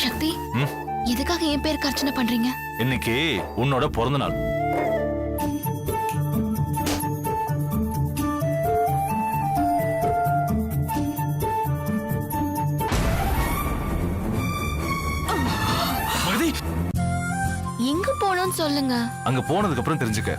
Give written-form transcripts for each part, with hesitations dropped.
சக்தி, எதுக்காக என் பேருக்கு அர்ச்சனை பண்றீங்க? இன்னைக்கு உன்னோட பிறந்த நாள். மகதி, எங்க போனோம்னு சொல்லுங்க. அங்க போனதுக்கு அப்புறம் தெரிஞ்சுக்க.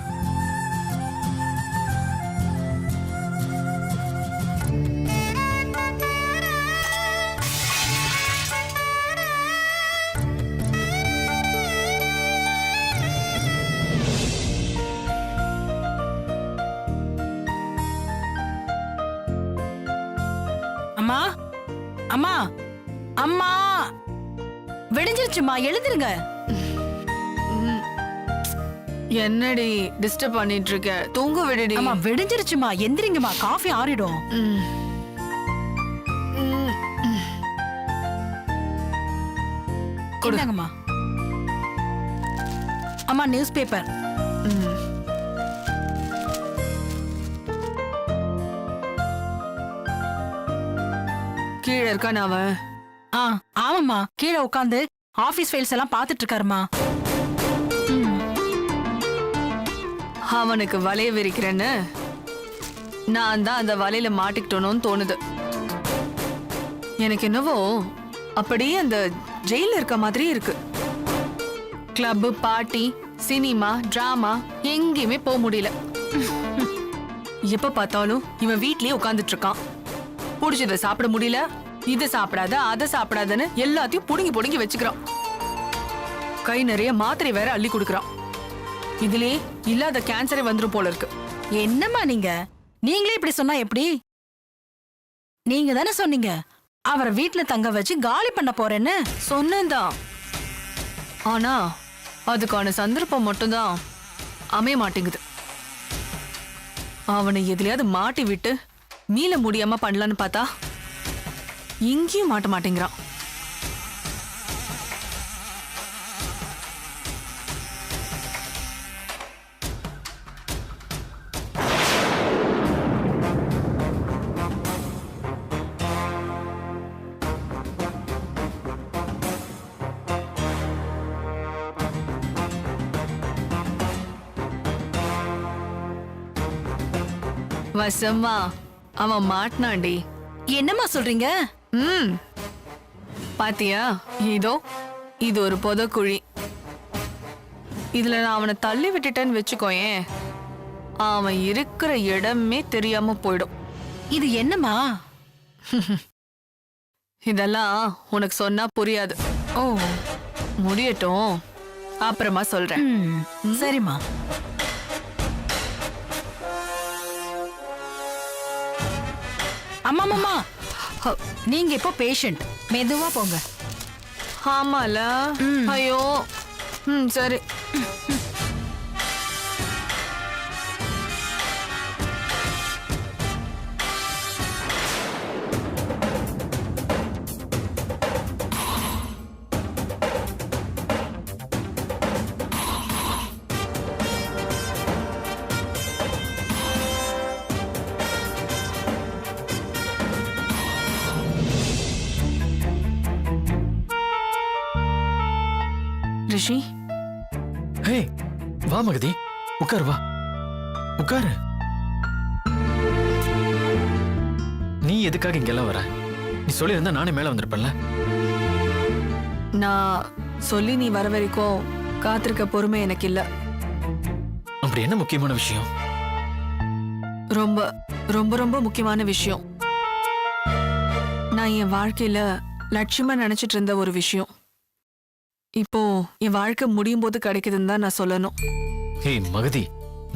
அம்மா, அம்மா, அம்மா, விடிஞ்சிருச்சுமா, எழுந்திருங்க. என்னடி டிஸ்டர்ப் பண்ணிட்டு இருக்க? தூங்க விடுடி. அம்மா விடிஞ்சிருச்சுமா, எந்திரிங்கம்மா, காஃபி ஆறிடும். கொடுங்கம்மா. அம்மா நியூஸ் பேப்பர். கீழே இருக்கான் அவன். ஆமாம்மா, கீழே உட்காந்து ஆபீஸ் ஃபைல்ஸ் எல்லாம் பாத்துட்டு இருக்காருமா. அவனுக்கு வலைய விரிக்கிறேன்னு நான் தான் அந்த வலையில மாட்டிக்கிட்டோன்னு தோணுது. எனக்கு என்னவோ அப்படியே அந்த ஜெயில இருக்க மாதிரி இருக்கு. கிளப், பார்ட்டி, சினிமா, டிராமா எங்கேயுமே போக முடியல. எப்ப பார்த்தாலும் இவன் வீட்லயே உட்கார்ந்துட்டு இருக்கான். புடிச்சதை சாப்பிட முடியல, இதை சாப்பிடாத அதை சாப்பிடாதன்னு எல்லாத்தையும் புடுங்கி புடுங்கி வச்சுக்கிறான். கை நிறைய மாத்திரை வேற அள்ளி கொடுக்கறான். இதுலயே இல்லாத கேன்சரே வந்துரும் போல இருக்கு. என்னம்மா நீங்க, நீங்களே இப்படி சொன்னா எப்படி? நீங்க தானே சொன்னீங்க அவரை வீட்டுல தங்க வச்சு காலி பண்ண போறேன்னு. சொன்னேன்தான், ஆனா அதுக்கான சந்தர்ப்பம் மட்டும்தான் அமைய மாட்டேங்குது. அவனை எதுலயாவது மாட்டி விட்டு மீள முடியாம பண்ணலான்னு பார்த்தா எங்கேயும் மாட்ட மாட்டேங்கிறான். வசம்மா, அவன் மாட்டினாண்டி. என்னம்மா சொல்றீங்க? பாத்தியா, இதோ இது ஒரு புதக்குழி. இதுல நான் அவனை தள்ளி விட்டுட்டேன்னு வச்சுக்கோயேன், அவன் இருக்கிற இடமே தெரியாம போயிடும். இது என்னம்மா? இதெல்லாம் உனக்கு சொன்னா புரியாது. ஓ, முடியட்டும், அப்புறமா சொல்றேன். சரிம்மா. அம்மா, நீங்க இப்போ பேஷண்ட், மெதுவா போங்க. ஆமால, ஐயோ, சரி. ரிஷி, ஹே, வா மகதி, உட்கார், வா உட்காரு. நீ எதுக்காக இங்கெல்லாம் வர? நீ சொல்லியிருந்தா நானே மேல வந்திருப்பேன்ல. நான் சொல்லி நீ வர வரைக்கும் காத்திருக்க பொறுமை எனக்கு இல்ல. அப்படி என்ன முக்கியமான விஷயம்? ரொம்ப ரொம்ப ரொம்ப முக்கியமான விஷயம். நான் என் வாழ்க்கையில லட்சியமா நினைச்சிட்டு இருந்த ஒரு விஷயம் இப்போ என் வாழ்க்கை முடியும் போது கிடைக்குதுன்னு தான் நான் சொல்லணும். ஹே மகதி,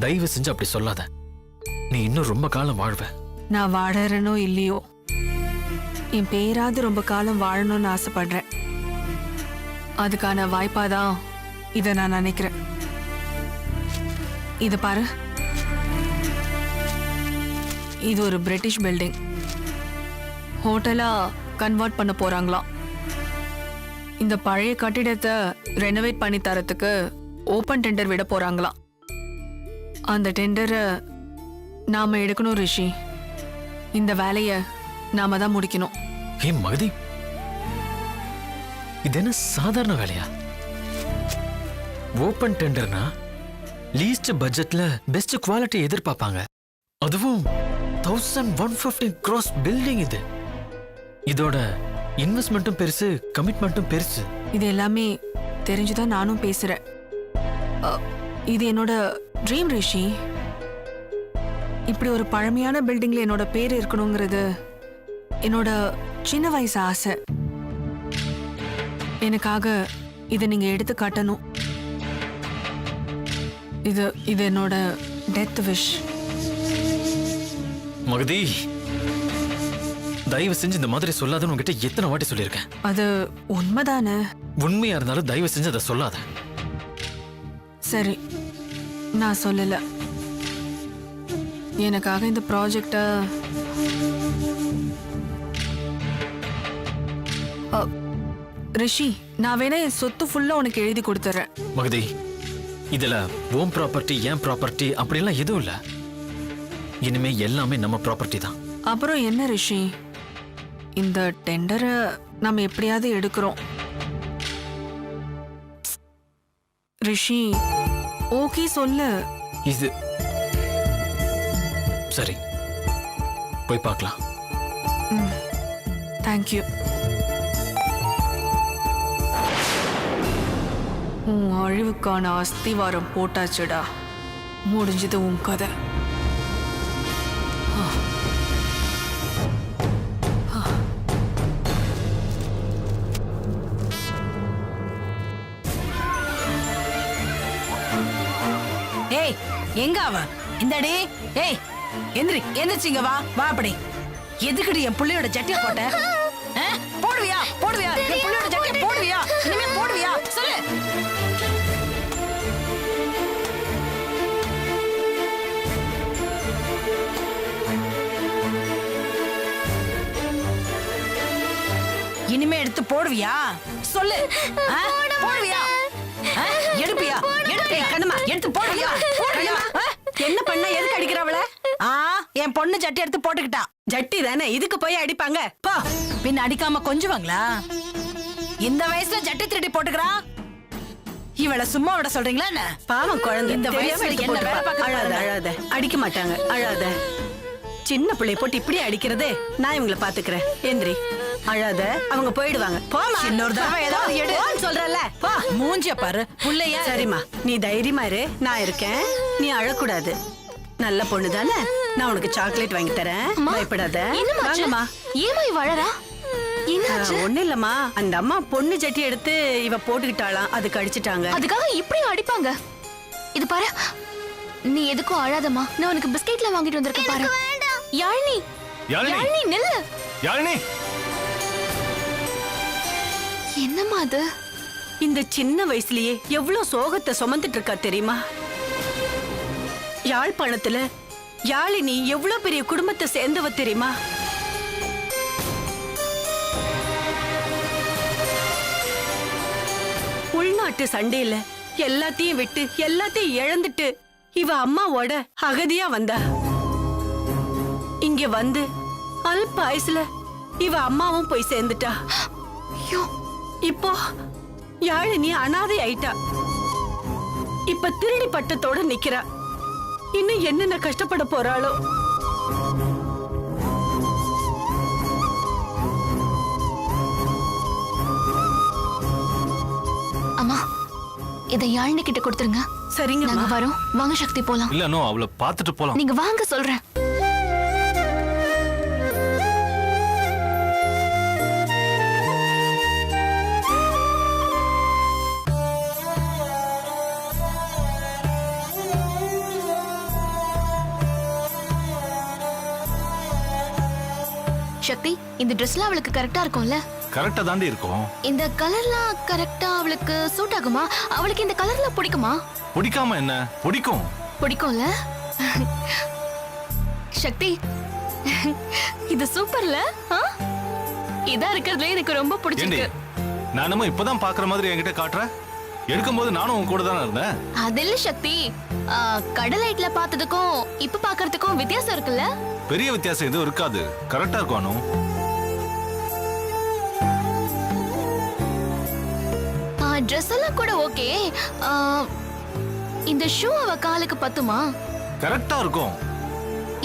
தயவு செஞ்சு அப்படி சொல்லாத. நீ இன்னும் ரொம்ப காலம் வாழ்வ. நான் வாழறனோ இல்லையோ, என் பேராது ரொம்ப காலம் வாழணும்னு ஆசைப்படுறேன். அதுக்கான வாய்ப்பாதான் இதை நான் நினைக்கிறேன். இத பாரு, இது ஒரு பிரிட்டிஷ் பில்டிங். ஹோட்டலா கன்வெர்ட் பண்ண போறாங்களாம். இந்த பழைய கட்டிடத்தை ரெனோவேட் பண்ணி தரத்துக்கு ஓபன் டெண்டர் விட போறாங்களாம். அந்த டெண்டரை நாம எடுக்கணும் ரிஷி. இந்த வேலைய நாம தான் முடிக்கணும். ஏ மகதி, இது என்ன சாதாரண வேலையா? ஓபன் டெண்டர்னா லீஸ்ட் பட்ஜெட்ல பெஸ்ட் குவாலிட்டி எதிர்பார்ப்பாங்க. அதுவும் 1150 crores பில்டிங் இது. இதோட இன்வெஸ்ட்மெண்ட்டும் பெருசு, கமிட்மெண்ட்டும் பெருசு. இது எல்லாமே தெரிஞ்சுதான் நானும் பேசுறேன். இது என்னோட ட்ரீம் ரிஷி. இப்படி ஒரு பழமையான பில்டிங்ல என்னோட பேர் இருக்கணுங்கிறது என்னோட சின்ன வயசு ஆசை. எனக்காக இதை நீங்க எடுத்து காட்டணும். இது என்னோட டெத் விஷ். மகதி, தயவு செஞ்சு இந்த மாதிரி சொல்லாதன்னு உங்ககிட்ட எத்தனை வாட்டி சொல்லியிருக்கேன். அது உண்மைதானே? உண்மையா இருந்தாலும் தயவு செஞ்சு அதை சொல்லாத. சரி, நான் சொல்லல. எனக்காக இந்த ப்ராஜெக்ட ரிஷி, நான் வேணா என் சொத்து ஃபுல்லா உனக்கு எழுதி கொடுத்துறேன். மகதி, இதுல ஓம் ப்ராப்பர்ட்டி, ஏன் ப்ராப்பர்ட்டி அப்படிலாம் எதுவும் இல்ல. இனிமே எல்லாமே நம்ம ப்ராப்பர்ட்டி தான். அப்புறம் என்ன ரிஷி, இந்த டெண்டரை நம்ம எப்படியாவது எடுக்கிறோம். ரிஷி, ஓகே சொல்லு. இது சரி, போய் பார்க்கலாம். தேங்க்யூ. உன் அழிவுக்கான அஸ்திவாரம் போட்டாச்சுடா. முடிஞ்சது உன் கதை. ஏய், எங்க அவ? இந்தடி, ஏய், எந்திரி, எந்திரிச்சிங்க வா, வா அப்படி. எதுக்குடி என் புள்ளையோட ஜட்டிய போட்ட? ஆ? போடுவியா? போடுவியா? என் புள்ளையோட ஜட்டிய போடுவியா? இனிமே போடுவியா? சொல்லு. இனிமே எடுத்து போடுவியா? சொல்லு. ஆ? போடுவியா? ஆ? எடுப்பியா? எடுப்பியா? கண்ணம்மா, எடுத்து போடுவியா? போடுவியா? ஆ? என்ன பண்ண? எதுக்கு அடிக்கிறவள? என் பொண்ணு ஜட்டி எடுத்து போட்டுக்கிட்டா. ஜட்டி தானே, இதுக்கு போய் அடிப்பாங்க. போ. பின்ன அடிக்காம கொஞ்சுவாங்களா? இந்த வயசுல ஜட்டி திருடி போட்டுக்கிறா. இவள சும்மா விட சொல்றீங்களா என்ன? பாவம் குழந்தை. இந்த வயசுல என்ன வேலை பார்க்க? அழாத, அழாத. அடிக்க மாட்டாங்க, அழாத. சின்ன பிள்ளை போட்டு இப்படி அடிக்கிறதே, நான் இவங்கள பாத்துக்கிறேன். எந்திரி, அழாத. அவங்க போயிடுவாங்க. போமா. இன்னொரு தடவை ஏதாவது எடுன்னு சொல்றல. போ. மூஞ்சிய பாரு புள்ளையா. சரிம்மா, நீ தைரியமா இரு, நான் இருக்கேன். நீ அழக்கூடாது. நல்ல பொண்ணு தானே. நான் உனக்கு சாக்லேட் வாங்கி தரேன். பயப்படாத. வாங்கம்மா. ஏமா இவ அழறா? என்னாச்சு? ஒண்ணு இல்லம்மா, அந்த அம்மா பொண்ணு ஜட்டி எடுத்து இவ போட்டுக்கிட்டாளாம், அதுக்கு அடிச்சிட்டாங்க. அதுக்காக இப்படி அடிப்பாங்க? இது பாரு, நீ எதுக்கும் அழாதம்மா. நான் உனக்கு பிஸ்கெட்ல வாங்கிட்டு வந்திருக்கேன் பாரு. யாழினி, யாழினி நில்லு. யாழினி, என்னம்மா அது? இந்த சின்ன வயசுலயே எவ்வளவு சோகத்தை சுமந்துட்டு இருக்கா தெரியுமா? யாழ்ப்பாணத்துல யாழினி எவ்வளவு பெரிய குடும்பத்தை சேர்ந்தவ தெரியுமா? உள்நாட்டு சண்டையில எல்லாத்தையும் விட்டு எல்லாத்தையும் இழந்துட்டு இவ அம்மாவோட அகதியா வந்தா. இங்க வந்து அல்ப ஆயுசுல இவ அம்மாவும் போய் சேர்ந்துட்டா. இப்போ யாழினி அனாதை ஆயிட்டா. இப்ப திருடி பட்டத்தோட நிக்கிறா. இன்னும் என்னென்ன கஷ்டப்பட போறாளோ. அம்மா, இதை யாழினி கிட்ட கொடுத்துருங்க. சரிங்க, நாங்க வரோம். வாங்க சக்தி, போலாம். இல்ல நோ, அவளை பார்த்துட்டு போலாம். நீங்க வாங்க சொல்றேன். சக்தி, இந்த ட்ரெஸ்லாம் அவளுக்கு கரெக்டா இருக்கும்ல? கரெக்டா தாண்டி இருக்கும். இந்த கலர்லாம் கரெக்டா அவளுக்கு சூட் ஆகுமா? அவளுக்கு இந்த கலர்ல பிடிக்குமா? பிடிக்காம என்ன? பிடிக்கும். பிடிக்கும்ல? சக்தி, இது சூப்பர்ல? இதா இருக்கிறதுல எனக்கு ரொம்ப பிடிச்சிருக்கு. நான் நம்ம இப்பதான் பாக்குற மாதிரி என்கிட்ட காட்டுற. எடுக்கும்போது நானும் உன் கூட தானே இருந்தேன். அது இல்ல சக்தி, கடல் லைட்ல பார்த்ததுக்கும் இப்ப பாக்குறதுக்கும் வித்தியாசம் இருக்குல்ல? பெரிய வித்தியாசம் எதுவும் இருக்காது, கரெக்டா இருக்கும் அனு. ட்ரெஸ் எல்லாம் கூட ஓகே. இந்த ஷூ அவ காலுக்கு பத்துமா? கரெக்டா இருக்கும்.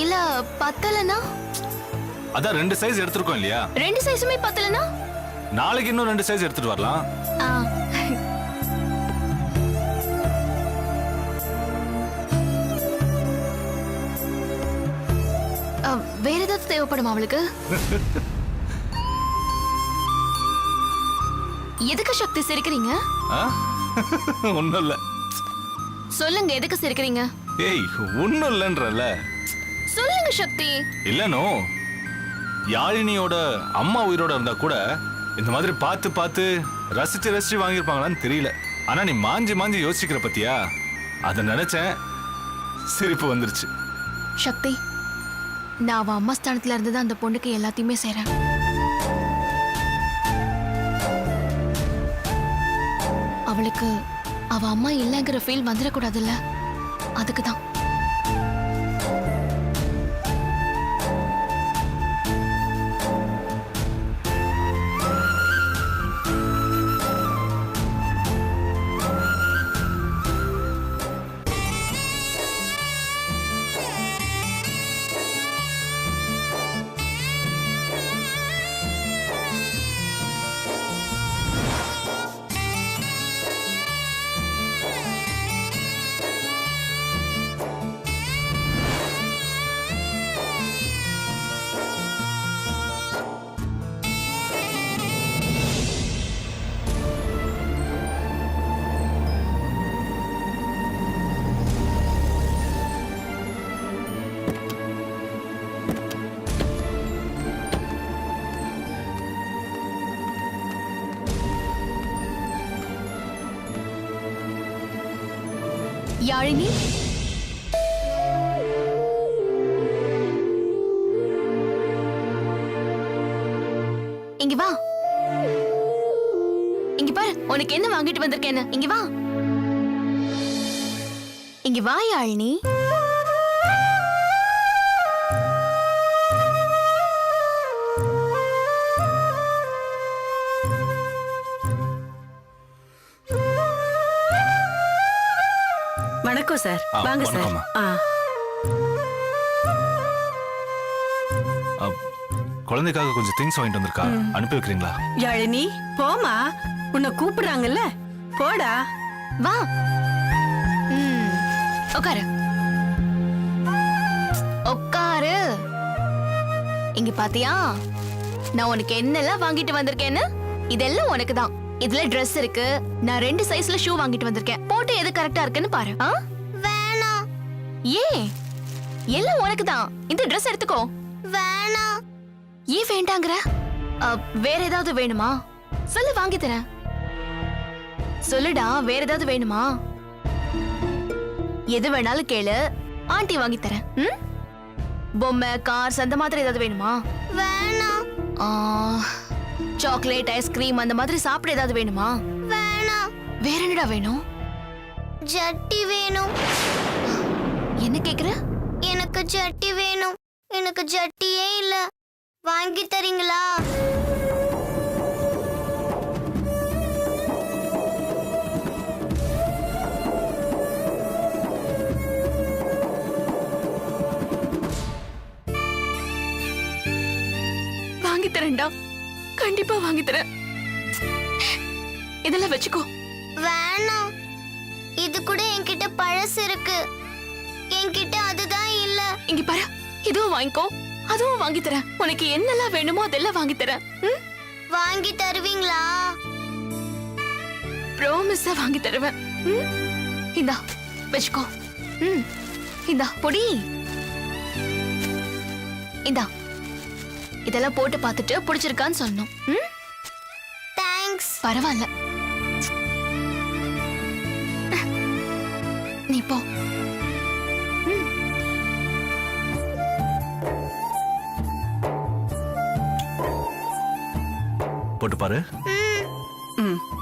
இல்ல பத்தலனா? அதான் 2 சைஸ் எடுத்துருக்கோம் இல்லையா? 2 சைஸுமே பத்தலனா? நாளைக்கு இன்னும் 2 சைஸ் எடுத்துட்டு வரலாம். வேற ஏதாவது தேவைப்படுமா அவளுக்கு? எதுக்கு சக்தி சிரிக்கிறீங்க? ஒண்ணும் இல்ல. சொல்லுங்க, எதுக்கு சிரிக்கிறீங்க? ஏய், ஒண்ணும் இல்லன்றல. சொல்லுங்க சக்தி. இல்லனோ, யாழினியோட அம்மா உயிரோட இருந்தா கூட இந்த மாதிரி பார்த்து பார்த்து ரசிச்சு ரசிச்சு வாங்கியிருப்பாங்களான்னு தெரியல. ஆனா நீ மாஞ்சி மாஞ்சி யோசிக்கிற பத்தியா, அத நினைச்சேன், சிரிப்பு வந்துருச்சு. சக்தி, நான் அவ அம்மா ஸ்தானத்துல இருந்து தான் அந்த பொண்ணுக்கு எல்லாத்தையுமே செய்றேன். அவளுக்கு அவ அம்மா இல்லைங்கிற ஃபீல் வந்துடக்கூடாதுல்ல, அதுக்கு தான். யாழினி, இங்க வா. இங்க பாரு, உனக்கு என்ன வாங்கிட்டு வந்திருக்கேன்னு. இங்க வா, இங்க வா யாழினி. வணக்கம் சார். வாங்க சார். குழந்தைக்காக கொஞ்சம் திங்ஸ் வாங்கிட்டு வந்திருக்கா, அனுப்பி வைக்கிறீங்களா? யாழினி, போமா, உன்னை கூப்பிடுறாங்கல்ல, போடா. வா, உட்காரு உட்காரு. இங்க பாத்தியா, நான் உனக்கு என்னெல்லாம் வாங்கிட்டு வந்திருக்கேன்னு? இதெல்லாம் உனக்கு தான். இதுல Dress இருக்கு. நான் 2 சைஸ்ல ஷூ வாங்கிட்டு வந்திருக்கேன். போட்டு எது கரெக்டா இருக்குன்னு பாரு. வேணாம். ஏன்? எல்லாம் உனக்கு தான். இந்த Dress எடுத்துக்கோ. வேணாம். ஏன் வேண்டாங்கற? வேற ஏதாவது வேணுமா? சொல்லு, வாங்கி தரேன். சொல்லுடா, வேற ஏதாவது வேணுமா? எது வேணாலும் கேளு, ஆண்டி வாங்கி தரேன். பொம்மை, கார்ஸ் அந்த மாதிரி ஏதாவது வேணுமா? வேணாம். சாக்லேட், ஐஸ்கிரீம் அந்த மாதிரி சாப்பிட ஏதாவது வேணுமா? வேணாம். வேற என்னடா வேணும்? ஜட்டி வேணும். என்ன கேக்குற? எனக்கு ஜட்டி வேணும். எனக்கு ஜட்டியே இல்ல, வாங்கி தரீங்களா? வாங்கி தரேன்டா, கண்டிப்பா வாங்கி தரேன். இதெல்லாம் வச்சுக்கோ. வேணாம். இது கூட என்கிட்ட பழசு இருக்கு. என்கிட்ட அதுதான் இல்ல. இங்க பாரு, இதுவும் வாங்கிக்கோ, அதுவும் வாங்கி தரேன். உனக்கு என்னெல்லாம் வேணுமோ அதெல்லாம் வாங்கி தரேன். வாங்கி தருவீங்களா? ப்ராமிஸா வாங்கி தருவேன். இந்தா வச்சுக்கோ. இந்தா பொடி. இந்தா, இதெல்லாம் போட்டு பார்த்துட்டு பிடிச்சிருக்கான்னு சொல்லணும். தேங்க்ஸ். பரவாயில்ல, நீ போ. போட்டு பாரு.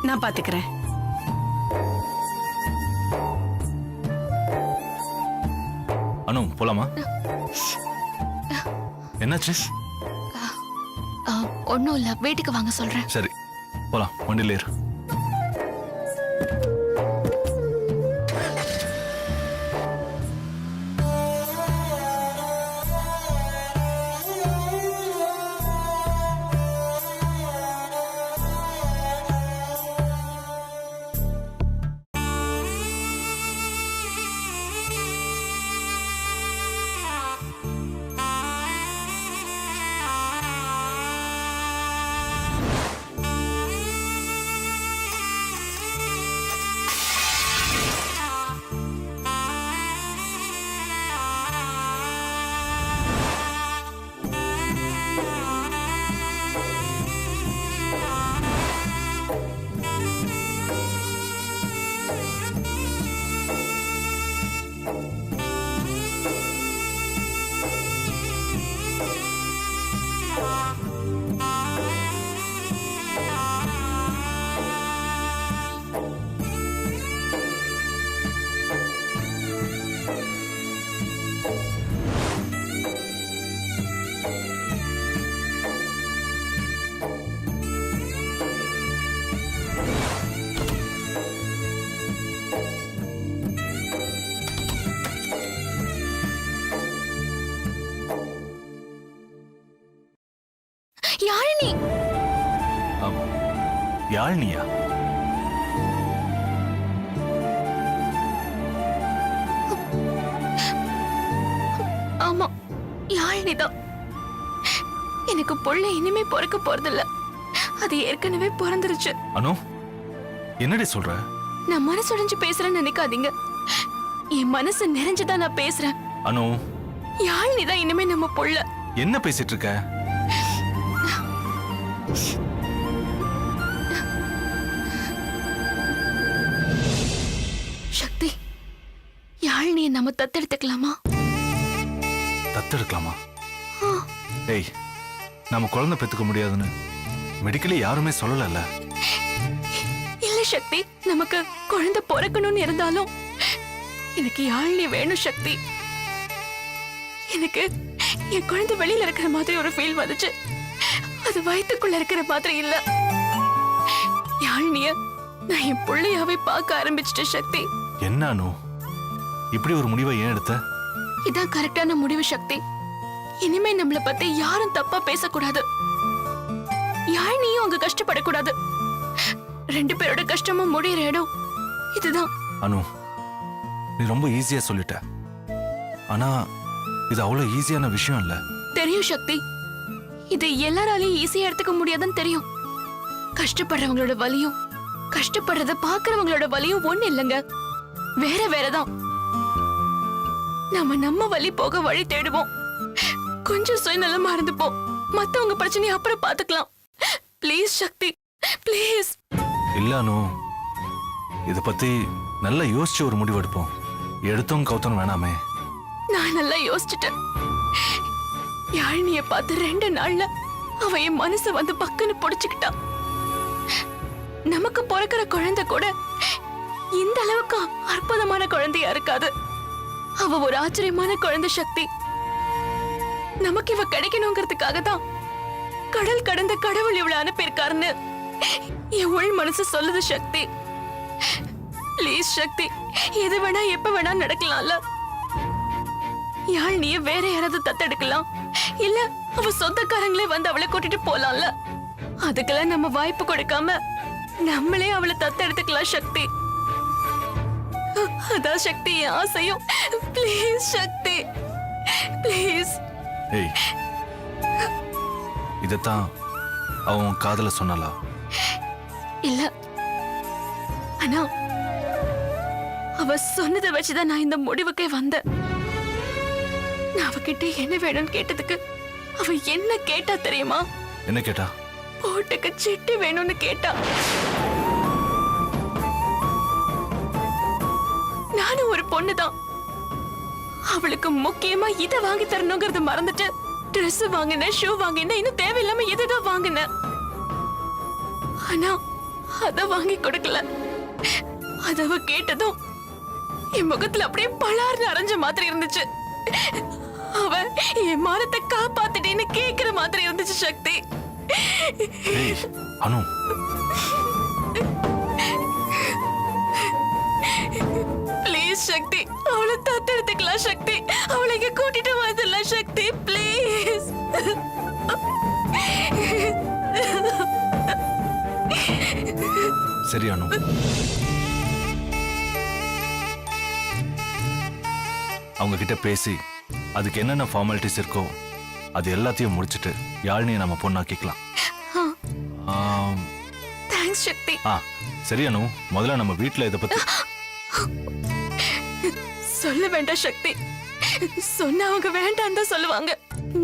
நான் பாத்துக்கிறேன். அனு போலாமா? என்னாச்சு? ஒன்னும் இல்ல, வீட்டுக்கு வாங்க சொல்றேன். சரி போலாம், வண்டியில ஏறு. யாழினி, யாழினியா? ஆமா யாழினிதான். எனக்கு புள்ள இனிமே பிறக்க போறதில்ல, அது ஏற்கனவே பிறந்துருச்சு. அனு என்னடி சொல்ற? நான் மனசுடைஞ்சு பேசுறேன்னு நினைக்காதீங்க, என் மனசு நிறைஞ்சுதான் நான் பேசுறேன். அனு யாழினிதான் இனிமே நம்ம புள்ள. என்ன பேசிட்டு இருக்க? சக்தி, யாழினியை நம்ம தத்தெடுத்துக்கலாமா? தத்தெடுக்கலாமா? ஏய், நம்ம குழந்தை பெத்துக்க முடியாதுன்னு மெடிக்கலி யாருமே சொல்லல. இல்ல சக்தி, நமக்கு குழந்தை பிறக்கணும்னு இருந்தாலும் எனக்கு யாழினி வேணும் சக்தி. எனக்கு என் குழந்தை வெளியில இருக்கிற மாதிரி ஒரு ஃபீல் வந்துச்சு, அது வயித்துக்குள்ள இருக்கிற மாதிரி இல்ல. யாழினிய நான் என் பிள்ளையாவே பார்க்க ஆரம்பிச்சிட்டேன் சக்தி. என்ன அனு, இப்படி ஒரு முடிவை ஏன் எடுத்த? இதான் கரெக்டான முடிவு சக்தி. இனிமே நம்மள பத்தி யாரும் தப்பா பேசக்கூடாது, யாழினியும் அங்க கஷ்டப்படக்கூடாது. 2 பேரோட கஷ்டமும் முடிகிற இடம் இதுதான். அனு, நீ ரொம்ப ஈஸியா சொல்லிட்ட. ஆனா இது அவ்வளவு ஈஸியான விஷயம் இல்ல. தெரியும் சக்தி, இது எல்லாராலையும் ஈஸியா எடுத்துக்க முடியாதுன்னு தெரியும். கஷ்டப்படுறவங்களோட வலியும் கஷ்டப்படுறத பாக்குறவங்களோட வலியும் ஒண்ணு இல்லைங்க, வேற வேறதான். நம்ம வலி போக வழி தேடுவோம், கொஞ்சம் சுயநலமா இருந்துப்போம், மத்தவங்க பிரச்சனையை அப்புறம் பாத்துக்கலாம். Please Sakthi, please. இல்ல அனு, இத பத்தி நல்லா யோசிச்சு ஒரு முடிவு எடுப்போம். எடுத்தோம் கவுத்தனும் வேணாமே. நான் நல்லா யோசிச்சுட்டேன். யாழினிய பார்த்து 2 நாள்ல அவ என் மனச வந்து பக்குன்னு புடிச்சுக்கிட்டா. நமக்கு பிறக்கிற குழந்தை கூட இந்த அளவுக்கு அற்புதமான குழந்தையா இருக்காது. அவ ஒரு ஆச்சரியமான குழந்தை சக்தி. நமக்கு இவ கிடைக்கணுங்கிறதுக்காக தான் கடல் கடந்த கடவுள் இவ்வளவு அனுப்பியிருக்காருன்னு என் உள் மனசு சொல்லுது சக்தி. ப்ளீஸ் சக்தி, எது வேணா எப்ப வேணா நடக்கலாம்ல. யாழினிய வேற யாராவது தத்தெடுக்கலாம், இல்ல அவ சொந்தக்காரங்களே வந்து அவளை கூட்டிட்டு போலாம்ல. அதுக்கெல்லாம் நம்ம வாய்ப்பு கொடுக்காம நம்மளே அவளை தத்தெடுத்துக்கலாம் சக்தி. அதான் சக்தி என் ஆசையும். Please Sakthi, please. ஏய், இதத்தான் அவன் காதல சொன்னாளா? இல்ல, ஆனா அவ சொன்னதை வச்சுதான் நான் இந்த முடிவுக்கே வந்தேன். நான் அவகிட்ட என்ன வேணும்னு கேட்டதுக்கு அவ என்ன கேட்டா தெரியுமா? என்ன கேட்டா? போட்டுக்கு சிட்டு வேணும்னு கேட்டா. நானும் ஒரு பொண்ணுதான், அவளுக்கு முக்கியமா இத வாங்கி தரணுங்கிறத மறந்துட்டு Dress வாங்கினேன், ஷூ வாங்கினேன், இன்னும் தேவையில்லாம எதுதோ வாங்கினேன். ஆனா அத வாங்கி கொடுக்கல. அதவ கேட்டதும் என் முகத்துல அப்படியே பலார்னு அரைஞ்ச மாதிரி இருந்துச்சு. அவ என் மானத்தை காப்பாத்திட்டேன்னு கேக்குற மாதிரி இருந்துச்சு சக்தி. ஏய் அனு, ப்ளீஸ் சக்தி, அவளை தத்தெடுத்துக்கலாம் சக்தி. அவளை இங்க கூட்டிட்டு வந்துடலாம் சக்தி, ப்ளீஸ். சரி அனு, அவங்க கிட்ட பேசி அதுக்கு என்னென்ன ஃபார்மாலிட்டிஸ் இருக்கோ அது எல்லாத்தையும் முடிச்சிட்டு யாழினியை நம்ம பொண்ணாக்கிக்கலாம். தேங்க்ஸ் சக்தி. சரி அனு, முதல்ல நம்ம வீட்ல இதை பத்தி சொல்ல வேண்டாம் சக்தி. சொன்ன அவங்க வேண்டாம் தான் சொல்லுவாங்க.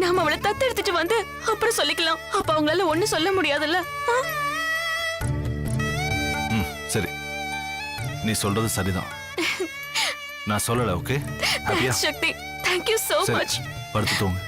நாம அவளை தத்தெடுத்துட்டு வந்து அப்புறம் சொல்லிக்கலாம். அப்ப அவங்களால ஒண்ணும் சொல்ல முடியாதுல்ல. சரி, நீ சொல்றது சரிதான். நான் சொல்லல. ஓகே, ஹாப்பியா? சக்தி, thank you so சரி, much. படுத்து தூங்கு.